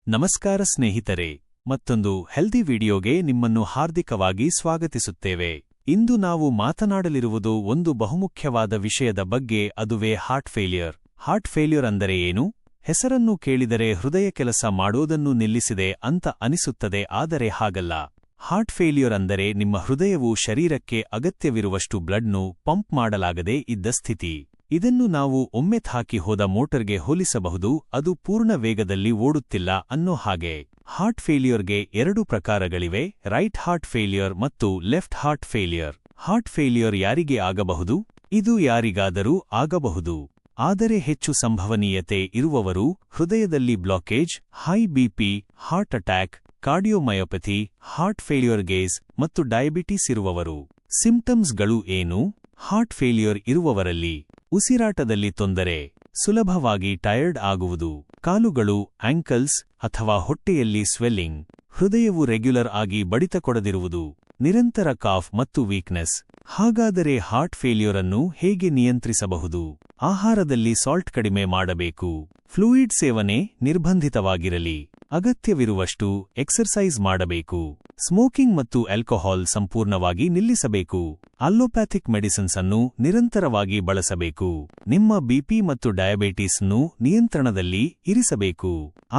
ನಮಸ್ಕಾರ ಸ್ನೇಹಿತರೆ, ಮತ್ತೊಂದು ಹೆಲ್ದಿ ವಿಡಿಯೋಗೆ ನಿಮ್ಮನ್ನು ಹಾರ್ದಿಕವಾಗಿ ಸ್ವಾಗತಿಸುತ್ತೇವೆ. ಇಂದು ನಾವು ಮಾತನಾಡಲಿರುವುದು ಒಂದು ಬಹುಮುಖ್ಯವಾದ ವಿಷಯದ ಬಗ್ಗೆ, ಅದುವೇ ಹಾರ್ಟ್ ಫೇಲ್ಯೂರ್. ಹಾರ್ಟ್ ಫೇಲ್ಯೂರ್ ಅಂದರೆ ಏನು? ಹೆಸರನ್ನು ಕೇಳಿದರೆ ಹೃದಯ ಕೆಲಸ ಮಾಡೋದನ್ನು ನಿಲ್ಲಿಸಿದೆ ಅಂತ ಅನಿಸುತ್ತದೆ, ಆದರೆ ಹಾಗಲ್ಲ. ಹಾರ್ಟ್ ಫೇಲ್ಯೂರ್ ಅಂದರೆ ನಿಮ್ಮ ಹೃದಯವು ಶರೀರಕ್ಕೆ ಅಗತ್ಯವಿರುವಷ್ಟು ಬ್ಲಡ್ನು ಪಂಪ್ ಮಾಡಲಾಗದೇ ಇದ್ದ ಸ್ಥಿತಿ. ಇದನ್ನು ನಾವು ಒಮ್ಮೆ ಹಾಕಿ ಹೋದ ಮೋಟರ್ಗೆ ಹೋಲಿಸಬಹುದು, ಅದು ಪೂರ್ಣ ವೇಗದಲ್ಲಿ ಓಡುತ್ತಿಲ್ಲ ಅನ್ನೋ ಹಾಗೆ. ಹಾರ್ಟ್ ಫೇಲ್ಯೂರ್ಗೆ ಎರಡು ಪ್ರಕಾರಗಳಿವೆ, ರೈಟ್ ಹಾರ್ಟ್ ಫೇಲ್ಯೂರ್ ಮತ್ತು left heart failure. Heart failure ಯಾರಿಗೆ ಆಗಬಹುದು? ಇದು ಯಾರಿಗಾದರೂ ಆಗಬಹುದು. ಆದರೆ ಹೆಚ್ಚು ಸಂಭವನೀಯತೆ ಇರುವವರು ಹೃದಯದಲ್ಲಿ blockage, high BP, heart attack, cardiomyopathy, heart ಫೇಲ್ಯೂರ್ಗೇಸ್ ಮತ್ತು ಡಯಾಬಿಟಿಸ್ ಇರುವವರು. ಸಿಂಪ್ಟಮ್ಸ್ಗಳು ಏನು? ಹಾರ್ಟ್ ಫೇಲ್ಯೂರ್ ಇರುವವರಲ್ಲಿ ಉಸಿರಾಟದಲ್ಲಿ ತೊಂದರೆ, ಸುಲಭವಾಗಿ ಟಯರ್ಡ್ ಆಗುವುದು, ಕಾಲುಗಳು ಆಂಕಲ್ಸ್ ಅಥವಾ ಹೊಟ್ಟೆಯಲ್ಲಿ ಸ್ವೆಲ್ಲಿಂಗ್, ಹೃದಯವು ರೆಗ್ಯುಲರ್ ಆಗಿ ಬಡಿತ ಕೊಡದಿರುವುದು, ನಿರಂತರ ಕಾಫ್ ಮತ್ತು ವೀಕ್ನೆಸ್. ಹಾಗಾದರೆ ಹಾರ್ಟ್ ಫೇಲ್ಯೂರ್ ಅನ್ನು ಹೇಗೆ ನಿಯಂತ್ರಿಸಬಹುದು? ಆಹಾರದಲ್ಲಿ ಸಾಲ್ಟ್ ಕಡಿಮೆ ಮಾಡಬೇಕು. ಫ್ಲೂಯಿಡ್ ಸೇವನೆ ನಿರ್ಬಂಧಿತವಾಗಿರಲಿ. ಅಗತ್ಯವಿರುವಷ್ಟು ಎಕ್ಸರ್ಸೈಸ್ ಮಾಡಬೇಕು. ಸ್ಮೋಕಿಂಗ್ ಮತ್ತು ಆಲ್ಕೋಹಾಲ್ ಸಂಪೂರ್ಣವಾಗಿ ನಿಲ್ಲಿಸಬೇಕು. ಅಲ್ಲೋಪ್ಯಾಥಿಕ್ ಮೆಡಿಸಿನ್ಸ್ ಅನ್ನು ನಿರಂತರವಾಗಿ ಬಳಸಬೇಕು. ನಿಮ್ಮ ಬಿಪಿ ಮತ್ತು ಡಯಾಬಿಟಿಸ್ ಅನ್ನು ನಿಯಂತ್ರಣದಲ್ಲಿ ಇರಿಸಬೇಕು.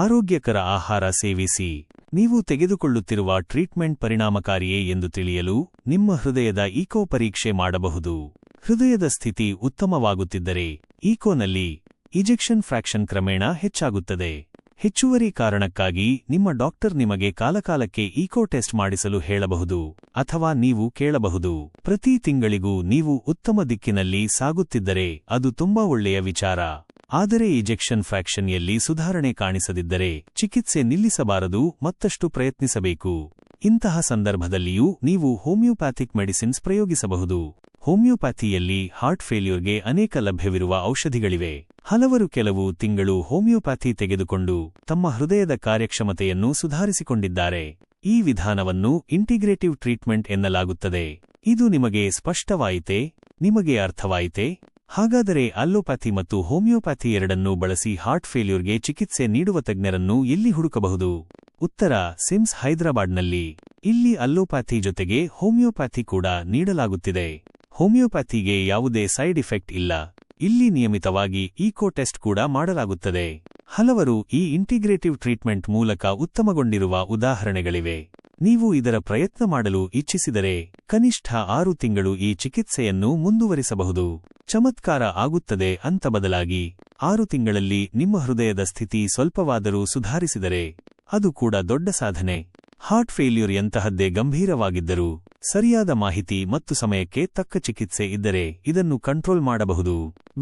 ಆರೋಗ್ಯಕರ ಆಹಾರ ಸೇವಿಸಿ. ನೀವು ತೆಗೆದುಕೊಳ್ಳುತ್ತಿರುವ ಟ್ರೀಟ್ಮೆಂಟ್ ಪರಿಣಾಮಕಾರಿಯೇ ಎಂದು ತಿಳಿಯಲು ನಿಮ್ಮ ಹೃದಯದ ಈಕೋ ಪರೀಕ್ಷೆ ಮಾಡಬಹುದು. ಹೃದಯದ ಸ್ಥಿತಿ ಉತ್ತಮವಾಗುತ್ತಿದ್ದರೆ ಈಕೋನಲ್ಲಿ ಇಜೆಕ್ಷನ್ ಫ್ರಾಕ್ಷನ್ ಕ್ರಮೇಣ ಹೆಚ್ಚಾಗುತ್ತದೆ. ಹೆಚ್ಚುವರಿ ಕಾರಣಕ್ಕಾಗಿ ನಿಮ್ಮ ಡಾಕ್ಟರ್ ನಿಮಗೆ ಕಾಲಕಾಲಕ್ಕೆ ಈಕೋ ಟೆಸ್ಟ್ ಮಾಡಿಸಲು ಹೇಳಬಹುದು, ಅಥವಾ ನೀವು ಕೇಳಬಹುದು. ಪ್ರತಿ ತಿಂಗಳಿಗೂ ನೀವು ಉತ್ತಮ ದಿಕ್ಕಿನಲ್ಲಿ ಸಾಗುತ್ತಿದ್ದರೆ ಅದು ತುಂಬಾ ಒಳ್ಳೆಯ ವಿಚಾರ. ಆದರೆ ಇಜೆಕ್ಷನ್ ಫ್ರಾಕ್ಷನ್ಯಲ್ಲಿ ಸುಧಾರಣೆ ಕಾಣಿಸದಿದ್ದರೆ ಚಿಕಿತ್ಸೆ ನಿಲ್ಲಿಸಬಾರದು, ಮತ್ತಷ್ಟು ಪ್ರಯತ್ನಿಸಬೇಕು. ಇಂತಹ ಸಂದರ್ಭದಲ್ಲಿಯೂ ನೀವು ಹೋಮಿಯೋಪ್ಯಾಥಿಕ್ ಮೆಡಿಸಿನ್ಸ್ ಪ್ರಯೋಗಿಸಬಹುದು. ಹೋಮಿಯೋಪ್ಯಾಥಿಯಲ್ಲಿ ಹಾರ್ಟ್ ಫೇಲ್ಯೂರ್ಗೆ ಅನೇಕ ಲಭ್ಯವಿರುವ ಔಷಧಿಗಳಿವೆ. ಹಲವರು ಕೆಲವು ತಿಂಗಳು ಹೋಮಿಯೋಪ್ಯಾಥಿ ತೆಗೆದುಕೊಂಡು ತಮ್ಮ ಹೃದಯದ ಕಾರ್ಯಕ್ಷಮತೆಯನ್ನು ಸುಧಾರಿಸಿಕೊಂಡಿದ್ದಾರೆ. ಈ ವಿಧಾನವನ್ನು ಇಂಟಿಗ್ರೇಟಿವ್ ಟ್ರೀಟ್ಮೆಂಟ್ ಎನ್ನಲಾಗುತ್ತದೆ. ಇದು ನಿಮಗೆ ಸ್ಪಷ್ಟವಾಯಿತೆ? ನಿಮಗೆ ಅರ್ಥವಾಯಿತೆ? ಹಾಗಾದರೆ ಅಲ್ಲೋಪ್ಯಾಥಿ ಮತ್ತು ಹೋಮಿಯೋಪ್ಯಾಥಿ ಎರಡನ್ನೂ ಬಳಸಿ ಹಾರ್ಟ್ ಫೇಲ್ಯೂರ್ಗೆ ಚಿಕಿತ್ಸೆ ನೀಡುವ ತಜ್ಞರನ್ನು ಎಲ್ಲಿ ಹುಡುಕಬಹುದು? ಉತ್ತರ: ಸಿಮ್ಸ್, ಹೈದರಾಬಾದ್ನಲ್ಲಿ. ಇಲ್ಲಿ ಅಲ್ಲೋಪ್ಯಾಥಿ ಜೊತೆಗೆ ಹೋಮಿಯೋಪ್ಯಾಥಿ ಕೂಡ ನೀಡಲಾಗುತ್ತಿದೆ. ಹೋಮಿಯೋಪ್ಯಾಥಿಗೆ ಯಾವುದೇ ಸೈಡ್ ಇಫೆಕ್ಟ್ ಇಲ್ಲ. ಇಲ್ಲಿ ನಿಯಮಿತವಾಗಿ ಈಕೋ ಟೆಸ್ಟ್ ಕೂಡ ಮಾಡಲಾಗುತ್ತದೆ. ಹಲವರು ಈ ಇಂಟಿಗ್ರೇಟಿವ್ ಟ್ರೀಟ್ಮೆಂಟ್ ಮೂಲಕ ಉತ್ತಮಗೊಂಡಿರುವ ಉದಾಹರಣೆಗಳಿವೆ. ನೀವು ಇದರ ಪ್ರಯತ್ನ ಮಾಡಲು ಇಚ್ಛಿಸಿದರೆ ಕನಿಷ್ಠ 6 ತಿಂಗಳು ಈ ಚಿಕಿತ್ಸೆಯನ್ನು ಮುಂದುವರಿಸಬಹುದು. ಚಮತ್ಕಾರ ಆಗುತ್ತದೆ ಅಂತ ಬದಲಾಗಿ 6 ತಿಂಗಳಲ್ಲಿ ನಿಮ್ಮ ಹೃದಯದ ಸ್ಥಿತಿ ಸ್ವಲ್ಪವಾದರೂ ಸುಧಾರಿಸಿದರೆ ಅದು ಕೂಡ ದೊಡ್ಡ ಸಾಧನೆ. ಹಾರ್ಟ್ ಫೇಲ್ಯೂರ್ ಎಂತಹದ್ದೇ ಗಂಭೀರವಾಗಿದ್ದರೂ ಸರಿಯಾದ ಮಾಹಿತಿ ಮತ್ತು ಸಮಯಕ್ಕೆ ತಕ್ಕ ಚಿಕಿತ್ಸೆ ಇದ್ದರೆ ಇದನ್ನು ಕಂಟ್ರೋಲ್ ಮಾಡಬಹುದು.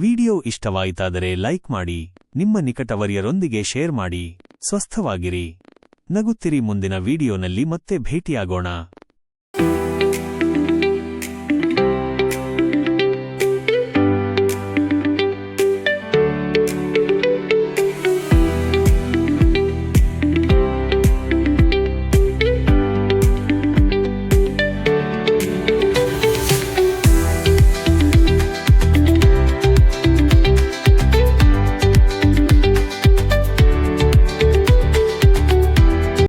ವಿಡಿಯೋ ಇಷ್ಟವಾಯಿತಾದರೆ ಲೈಕ್ ಮಾಡಿ, ನಿಮ್ಮ ನಿಕಟವರ್ಯರೊಂದಿಗೆ ಶೇರ್ ಮಾಡಿ. ಸ್ವಸ್ಥವಾಗಿರಿ, ನಗುತ್ತಿರಿ. ಮುಂದಿನ ವಿಡಿಯೋನಲ್ಲಿ ಮತ್ತೆ ಭೇಟಿಯಾಗೋಣ.